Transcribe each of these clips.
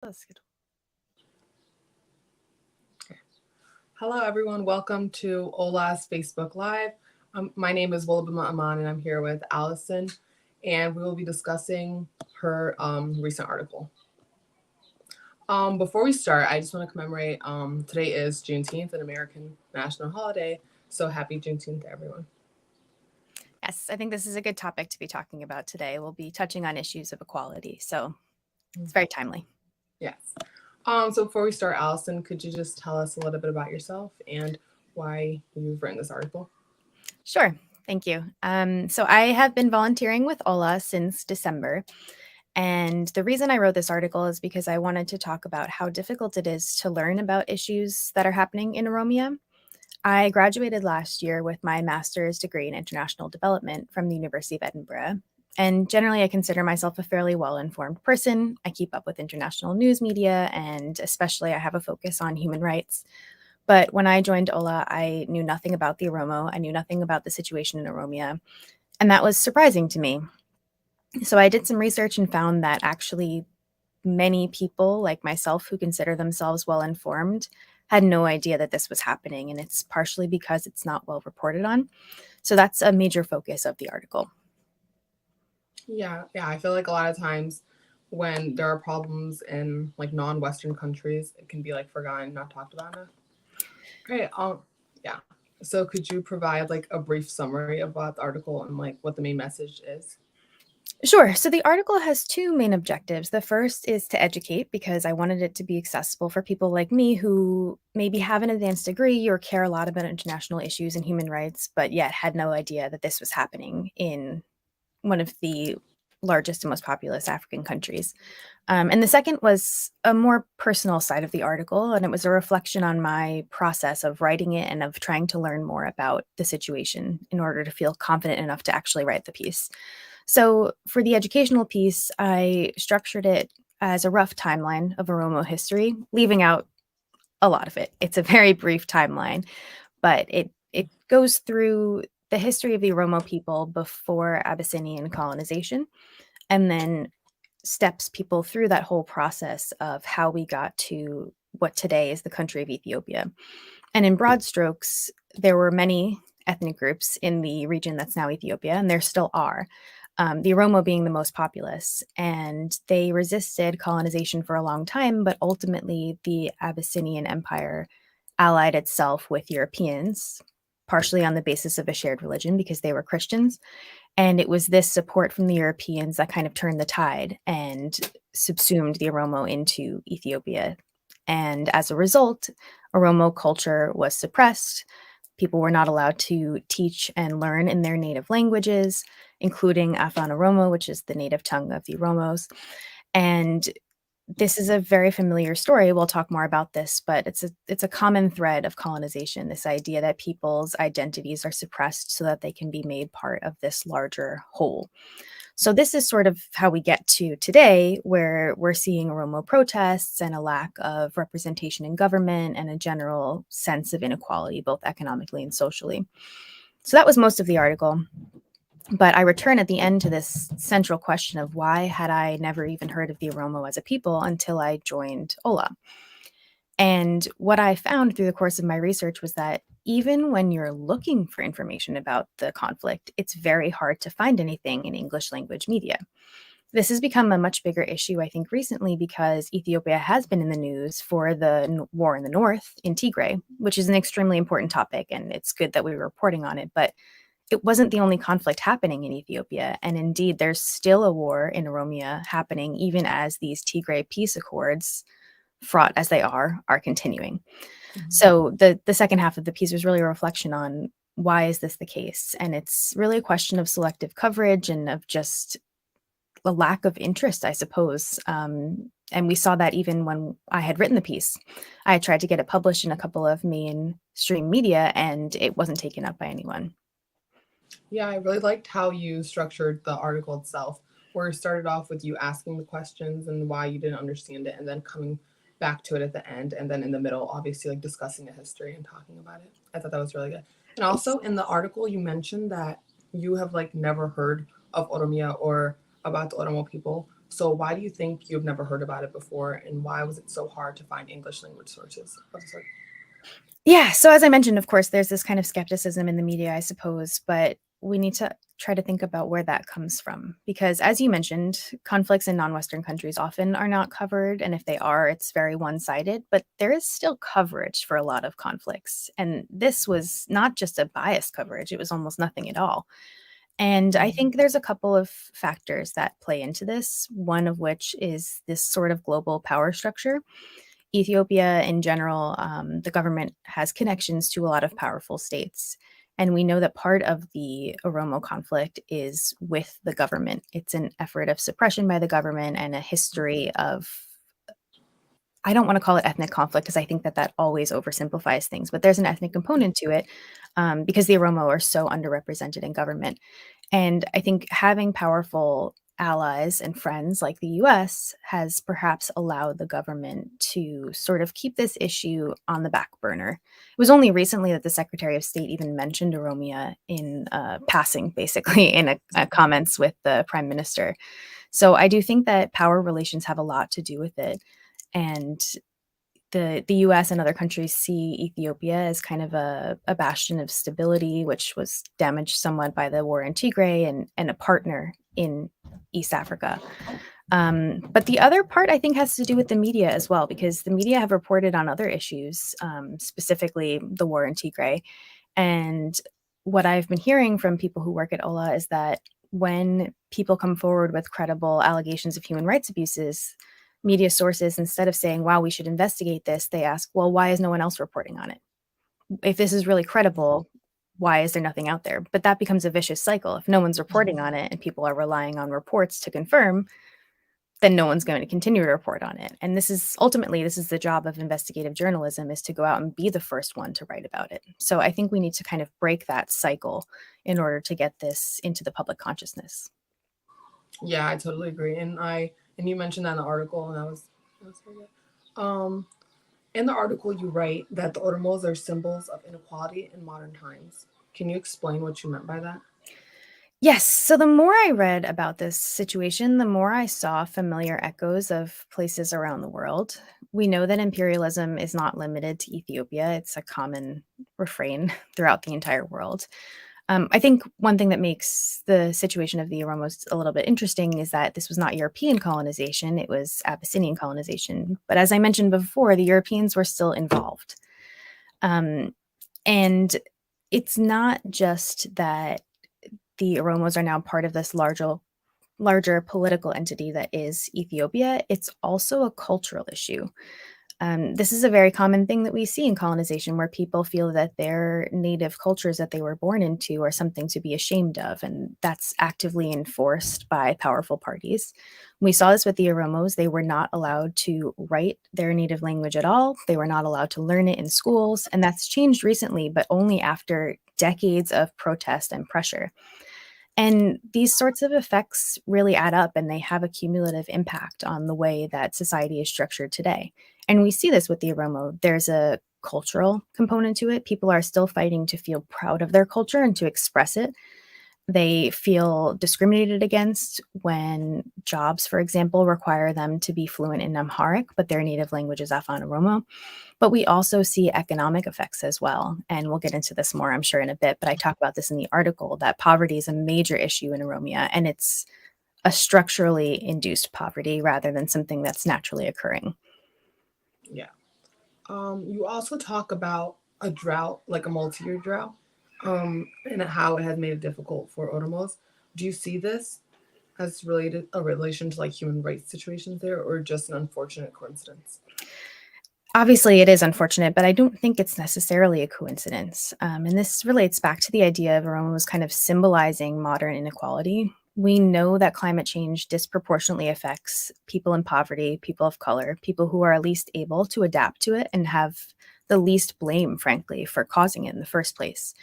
That's good. Hello, everyone. Welcome to Ollaa's Facebook Live. My name is Wolabima Aman, and I'm here with Allison, and we will be discussing her recent article. Before we start, I just want to commemorate today is Juneteenth, an American national holiday. So happy Juneteenth to everyone. Yes, I think this is a good topic to be talking about today. We'll be touching on issues of equality, so it's very timely. Yes. So before we start, Allison, could you just tell us a little bit about yourself and why you've written this article? Sure, thank you. So I have been volunteering with Ollaa since December, and the reason I wrote this article is because I wanted to talk about how difficult it is to learn about issues that are happening in Oromia. I graduated last year with my master's degree in international development from the University of Edinburgh. And generally, I consider myself a fairly well informed person. I keep up with international news media, and especially, I have a focus on human rights. But when I joined Ollaa, I knew nothing about the Oromo. I knew nothing about the situation in Oromia. And that was surprising to me. So I did some research and found that actually many people like myself who consider themselves well informed had no idea that this was happening, and it's partially because it's not well reported on. So that's a major focus of the article. Yeah. I feel like a lot of times when there are problems in like non-Western countries, it can be like forgotten, not talked about enough. Great. Yeah. So could you provide like a brief summary about the article and like what the main message is? Sure. So the article has two main objectives. The first is to educate because I wanted it to be accessible for people like me who maybe have an advanced degree or care a lot about international issues and human rights, but yet had no idea that this was happening in one of the largest and most populous African countries. And the second was a more personal side of the article, and it was a reflection on my process of writing it and of trying to learn more about the situation in order to feel confident enough to actually write the piece. So, for the educational piece, I structured it as a rough timeline of Oromo history, leaving out a lot of it. It's a very brief timeline, but it goes through the history of the Oromo people before Abyssinian colonization, and then steps people through that whole process of how we got to what today is the country of Ethiopia. And in broad strokes, there were many ethnic groups in the region that's now Ethiopia, and there still are. The Oromo being the most populous, and they resisted colonization for a long time, but ultimately the Abyssinian Empire allied itself with Europeans, partially on the basis of a shared religion because they were Christians. And it was this support from the Europeans that kind of turned the tide and subsumed the Oromo into Ethiopia. And as a result, Oromo culture was suppressed. People were not allowed to teach and learn in their native languages, including Afan Oromo, which is the native tongue of the Oromos. And this is a very familiar story. We'll talk more about this, but it's a common thread of colonization, this idea that people's identities are suppressed so that they can be made part of this larger whole. So this is sort of how we get to today, where we're seeing Oromo protests and a lack of representation in government and a general sense of inequality, both economically and socially. So that was most of the article. But I return at the end to this central question of why had I never even heard of the Oromo as a people until I joined Ollaa? And what I found through the course of my research was that even when you're looking for information about the conflict, it's very hard to find anything in English language media. This has become a much bigger issue, I think, recently because Ethiopia has been in the news for the war in the north in Tigray, which is an extremely important topic, and it's good that we were reporting on it. But it wasn't the only conflict happening in Ethiopia. And indeed, there's still a war in Oromia happening, even as these Tigray peace accords, fraught as they are continuing. Mhm. So the second half of the piece was really a reflection on why is this the case? And it's really a question of selective coverage and of just a lack of interest, I suppose. And we saw that even when I had written the piece. I had tried to get it published in a couple of mainstream media, and it wasn't taken up by anyone. Yeah, I really liked how you structured the article itself, where it started off with you asking the questions and why you didn't understand it, and then coming back to it at the end, and then in the middle, obviously, like discussing the history and talking about it. I thought that was really good. And also in the article, you mentioned that you have like never heard of Oromia or about the Oromo people. So why do you think you've never heard about it before, and why was it so hard to find English language sources? Oh, sorry. Yeah, so as I mentioned, of course, there's this kind of skepticism in the media, I suppose, but we need to try to think about where that comes from. Because as you mentioned, conflicts in non-Western countries often are not covered, and if they are, it's very one-sided, but there is still coverage for a lot of conflicts. And this was not just a biased coverage, it was almost nothing at all. And I Mhm. think there's a couple of factors that play into this, one of which is this sort of global power structure. Ethiopia in general, the government has connections to a lot of powerful states. And we know that part of the Oromo conflict is with the government. It's an effort of suppression by the government and a history of, I don't want to call it ethnic conflict because I think that that always oversimplifies things, but there's an ethnic component to it because the Oromo are so underrepresented in government. And I think having powerful allies and friends like the US has perhaps allowed the government to sort of keep this issue on the back burner. It was only recently that the Secretary of State even mentioned Oromia in passing, basically, in a comments with the Prime Minister. So I do think that power relations have a lot to do with it. And the US and other countries see Ethiopia as kind of a bastion of stability, which was damaged somewhat by the war in Tigray and a partner in East Africa. But the other part I think has to do with the media as well, because the media have reported on other issues, specifically the war in Tigray. And what I've been hearing from people who work at Ollaa is that when people come forward with credible allegations of human rights abuses, media sources, instead of saying, wow, we should investigate this, they ask, well, why is no one else reporting on it? If this is really credible, why is there nothing out there? But that becomes a vicious cycle. If no one's reporting on it and people are relying on reports to confirm, then no one's going to continue to report on it. And this is ultimately, this is the job of investigative journalism, is to go out and be the first one to write about it. So I think we need to kind of break that cycle in order to get this into the public consciousness. Yeah, I totally agree. And you mentioned that in the article, and that was very good. In the article, you write that the Oromos are symbols of inequality in modern times. Can you explain what you meant by that? Yes. So the more I read about this situation, the more I saw familiar echoes of places around the world. We know that imperialism is not limited to Ethiopia, it's a common refrain throughout the entire world. I think one thing that makes the situation of the Oromos a little bit interesting is that this was not European colonization, it was Abyssinian colonization. But as I mentioned before, the Europeans were still involved. Um, and it's not just that the Oromos are now part of this larger political entity that is Ethiopia, it's also a cultural issue. This is a very common thing that we see in colonization where people feel that their native cultures that they were born into are something to be ashamed of, and that's actively enforced by powerful parties. We saw this with the Oromos. They were not allowed to write their native language at all. They were not allowed to learn it in schools, and that's changed recently, but only after decades of protest and pressure. And these sorts of effects really add up and they have a cumulative impact on the way that society is structured today. And we see this with the Oromo. There's a cultural component to it. People are still fighting to feel proud of their culture and to express it. They feel discriminated against when jobs, for example, require them to be fluent in Amharic, but their native language is Afan Oromo. But we also see economic effects as well. And we'll get into this more, I'm sure, in a bit. But I talk about this in the article that poverty is a major issue in Oromia, and it's a structurally induced poverty rather than something that's naturally occurring. Yeah. You also talk about a drought, like a multi-year drought, and how it has made it difficult for Oromos. Do you see this as related a relation to like human rights situations there, or just an unfortunate coincidence? Obviously, it is unfortunate, but I don't think it's necessarily a coincidence. And this relates back to the idea of Oromos kind of symbolizing modern inequality. We know that climate change disproportionately affects people in poverty, people of color, people who are least able to adapt to it and have the least blame, frankly, for causing it in the first place.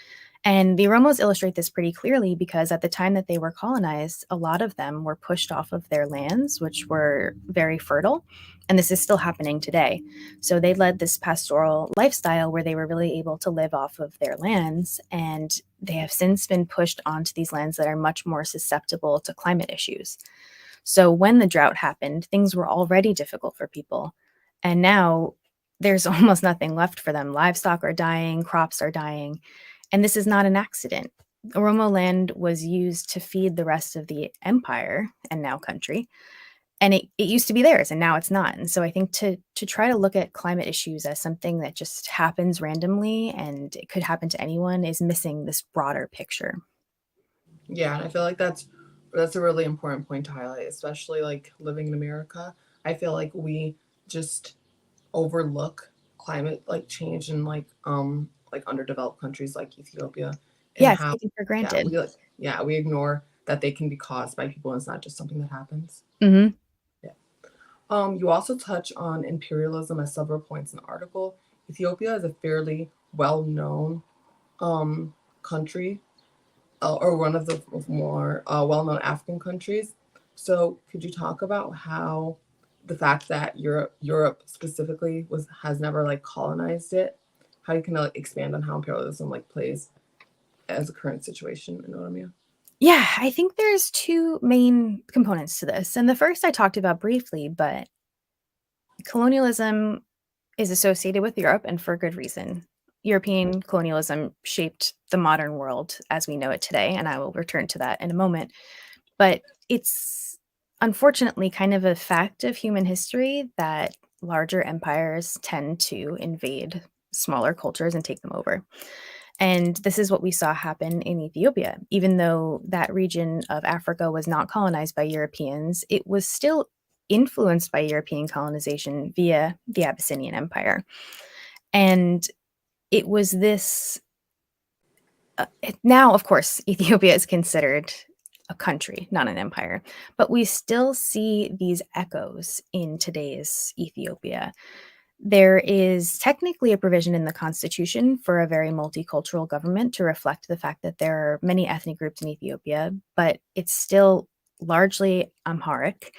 And the Oromos illustrate this pretty clearly because at the time that they were colonized, a lot of them were pushed off of their lands, which were very fertile. And this is still happening today. So they led this pastoral lifestyle where they were really able to live off of their lands. And they have since been pushed onto these lands that are much more susceptible to climate issues. So when the drought happened, things were already difficult for people. And now there's almost nothing left for them. Livestock are dying, crops are dying. And this is not an accident. Oromo land was used to feed the rest of the empire and now country. And it used to be theirs and now it's not. And so I think to try to look at climate issues as something that just happens randomly and it could happen to anyone is missing this broader picture. Yeah, and I feel like that's a really important point to highlight, especially like living in America. I feel like we just overlook climate like change in like underdeveloped countries like Ethiopia and Yeah, it's how taken for yeah, granted. we ignore that they can be caused by people and it's not just something that happens. Mhm. Yeah. You also touch on imperialism at several points in the article. Ethiopia is a fairly well-known country, or one of the more well-known African countries. So, could you talk about how the fact that Europe specifically has never like colonized it, how you can like expand on how imperialism like plays as a current situation in Oromia? Yeah, I think there's 2 main components to this, and the first I talked about briefly, but colonialism is associated with Europe, and for good reason. European colonialism shaped the modern world as we know it today, and I will return to that in a moment. But it's unfortunately kind of a fact of human history that larger empires tend to invade smaller cultures and take them over. And this is what we saw happen in Ethiopia. Even though that region of Africa was not colonized by Europeans, it was still influenced by European colonization via the Abyssinian Empire. And it was this now, of course, Ethiopia is considered a country, not an empire, but we still see these echoes in today's Ethiopia. There is technically a provision in the constitution for a very multicultural government to reflect the fact that there are many ethnic groups in Ethiopia, but it's still largely Amharic.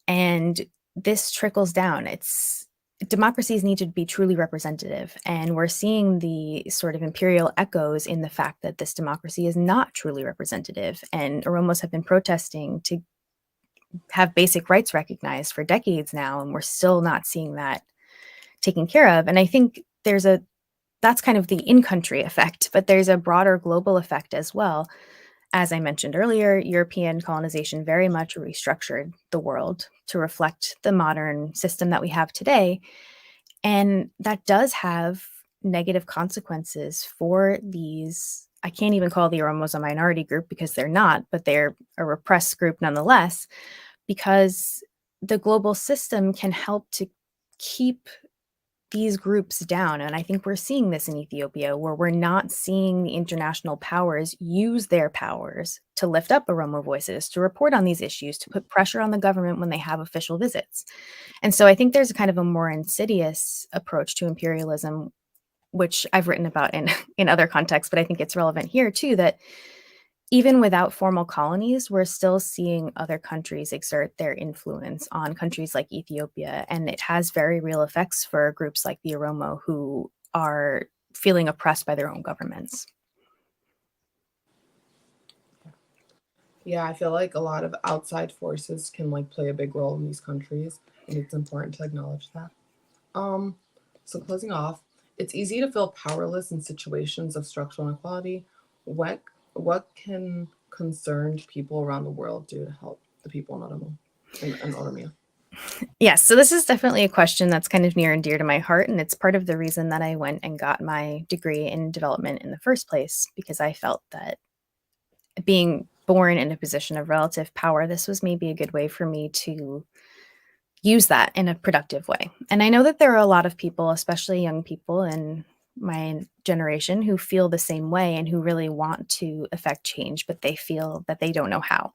And this trickles down. It's democracies need to be truly representative. And we're seeing the sort of imperial echoes in the fact that this democracy is not truly representative. And Oromos have been protesting to have basic rights recognized for decades now, and we're still not seeing that taken care of. And I think that's kind of the in-country effect, but there's a broader global effect as well. As I mentioned earlier, European colonization very much restructured the world to reflect the modern system that we have today. And that does have negative consequences for these. I can't even call the Oromos a minority group because they're not, but they're a repressed group nonetheless, because the global system can help to keep these groups down. And I think we're seeing this in Ethiopia, where we're not seeing the international powers use their powers to lift up Oromo voices, to report on these issues, to put pressure on the government when they have official visits. And so I think there's a kind of a more insidious approach to imperialism, which I've written about in, in other contexts, but I think it's relevant here too, that even without formal colonies, we're still seeing other countries exert their influence on countries like Ethiopia, and it has very real effects for groups like the Oromo who are feeling oppressed by their own governments. Yeah, I feel like a lot of outside forces can like play a big role in these countries, and it's important to acknowledge that. Um, so closing off, it's easy to feel powerless in situations of structural inequality. What what can concerned people around the world do to help the people in in Oromia? Yes, so this is definitely a question that's kind of near and dear to my heart, and it's part of the reason that I went and got my degree in development in the first place, because I felt that being born in a position of relative power, this was maybe a good way for me to use that in a productive way. And I know that there are a lot of people, especially young people in my generation, who feel the same way and who really want to affect change, but they feel that they don't know how.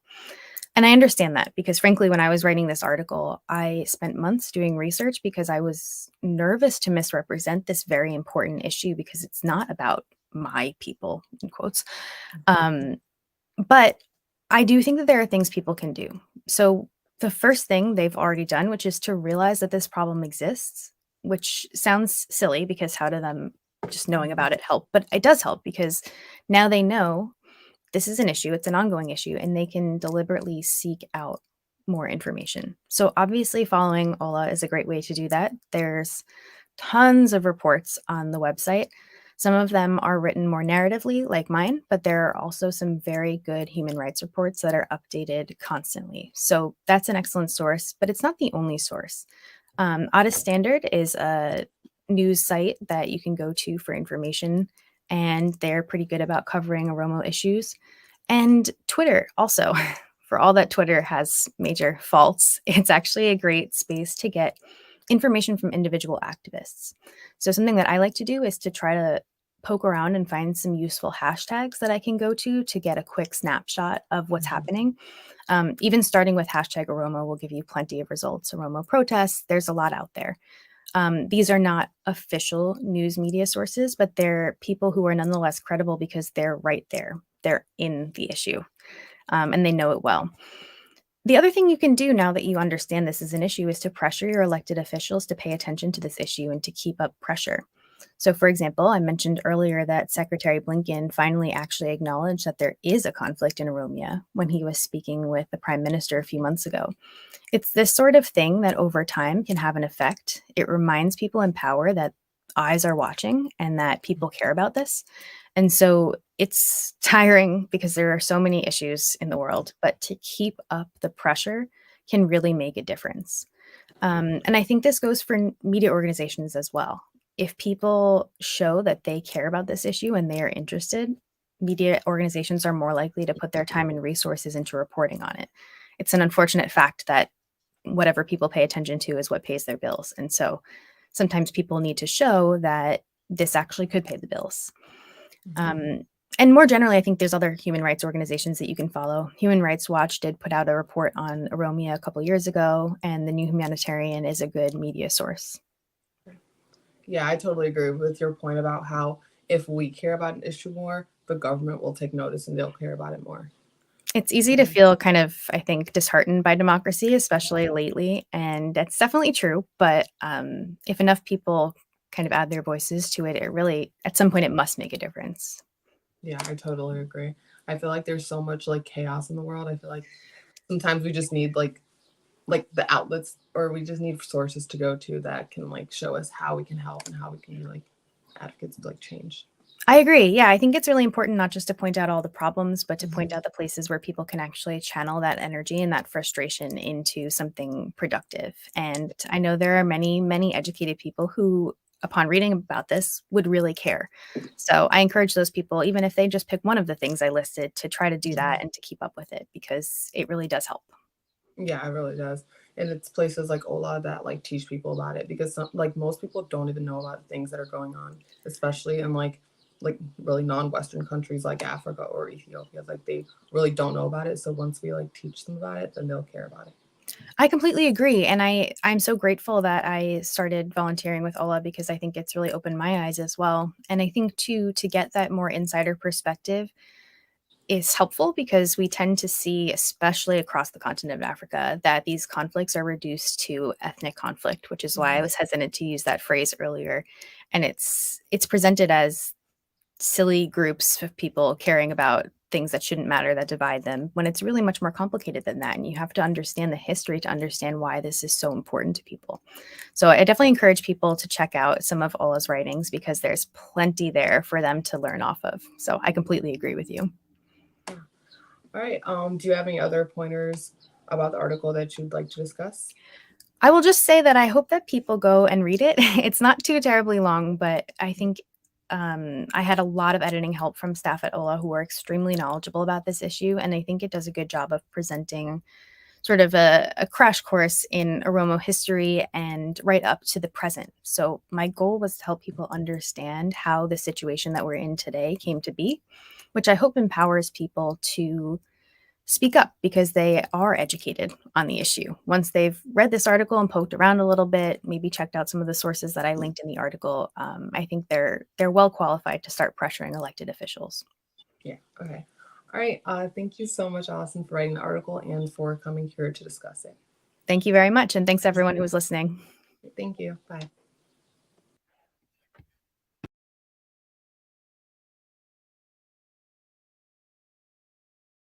And I understand that because, frankly, when I was writing this article, I spent months doing research because I was nervous to misrepresent this very important issue because it's not about my people, in quotes. Um, but I do think that there are things people can do. So the first thing they've already done, which is to realize that this problem exists, which sounds silly because how do them just knowing about it help? But it does help because now they know this is an issue, it's an ongoing issue, and they can deliberately seek out more information. So obviously following Ollaa is a great way to do that. There's tons of reports on the website. Some of them are written more narratively, like mine, but there are also some very good human rights reports that are updated constantly. So that's an excellent source, but it's not the only source. Audit Standard is a news site that you can go to for information, and they're pretty good about covering Oromo issues. And Twitter also, for all that Twitter has major faults, it's actually a great space to get information from individual activists. So something that I like to do is to try to poke around and find some useful hashtags that I can go to get a quick snapshot of what's Mhm. happening. Even starting with hashtag Oromo will give you plenty of results. Oromo protests, there's a lot out there. These are not official news media sources, but they're people who are nonetheless credible because they're right there. They're in the issue, and they know it well. The other thing you can do now that you understand this is an issue is to pressure your elected officials to pay attention to this issue and to keep up pressure. So, for example, I mentioned earlier that Secretary Blinken finally actually acknowledged that there is a conflict in Oromia when he was speaking with the prime minister a few months ago. It's this sort of thing that over time can have an effect. It reminds people in power that eyes are watching and that people care about this. And so it's tiring because there are so many issues in the world, but to keep up the pressure can really make a difference. And I think this goes for media organizations as well. If people show that they care about this issue and they are interested, media organizations are more likely to put their time and resources into reporting on it. It's an unfortunate fact that whatever people pay attention to is what pays their bills. And so sometimes people need to show that this actually could pay the bills. Mhm. Um, and more generally, I think there's other human rights organizations that you can follow. Human Rights Watch did put out a report on Oromia a couple years ago, and the New Humanitarian is a good media source. Yeah, I totally agree with your point about how if we care about an issue more, the government will take notice and they'll care about it more. It's easy to Mhm. feel kind of, I think, disheartened by democracy, especially lately, and that's definitely true. But if enough people kind of add their voices to it, it really, at some point, it must make a difference. Yeah, I totally agree. I feel like there's so much like chaos in the world. I feel like sometimes we just need like the outlets or we just need sources to go to that can like show us how we can help and how we can be like advocates of like change. I agree. Yeah, I think it's really important not just to point out all the problems, but to point Mhm. out the places where people can actually channel that energy and that frustration into something productive. And I know there are many, many educated people who, upon reading about this, would really care. So I encourage those people, even if they just pick one of the things I listed, to try to do that Mhm. and to keep up with it because it really does help. Yeah, it really does. And it's places like Ola that like teach people about it because some, like most people don't even know about things that are going on, especially in like really non-Western countries like Africa or Ethiopia. Like they really don't know about it. So once we like teach them about it, then they'll care about it. I completely agree, and I'm so grateful that I started volunteering with Ola because I think it's really opened my eyes as well. And I think too to get that more insider perspective is helpful because we tend to see, especially across the continent of Africa, that these conflicts are reduced to ethnic conflict, which is why I Mhm. was hesitant to use that phrase earlier. And it's presented as silly groups of people caring about things that shouldn't matter that divide them when it's really much more complicated than that and you have to understand the history to understand why this is so important to people. So I definitely encourage people to check out some of Ola's writings because there's plenty there for them to learn off of. So I completely agree with you. Yeah. All right. Do you have any other pointers about the article that you'd like to discuss? I will just say that I hope that people go and read it. It's not too terribly long, but I think I had a lot of editing help from staff at Ola who are extremely knowledgeable about this issue, and I think it does a good job of presenting sort of a crash course in Oromo history and right up to the present. So my goal was to help people understand how the situation that we're in today came to be, which I hope empowers people to speak up because they are educated on the issue. Once they've read this article and poked around a little bit, maybe checked out some of the sources that I linked in the article, I think they're well qualified to start pressuring elected officials. Yeah. Okay. All right. Thank you so much, Allison, for writing the article and for coming here to discuss it. Thank you very much, and thanks everyone who was listening. Thank you. Bye.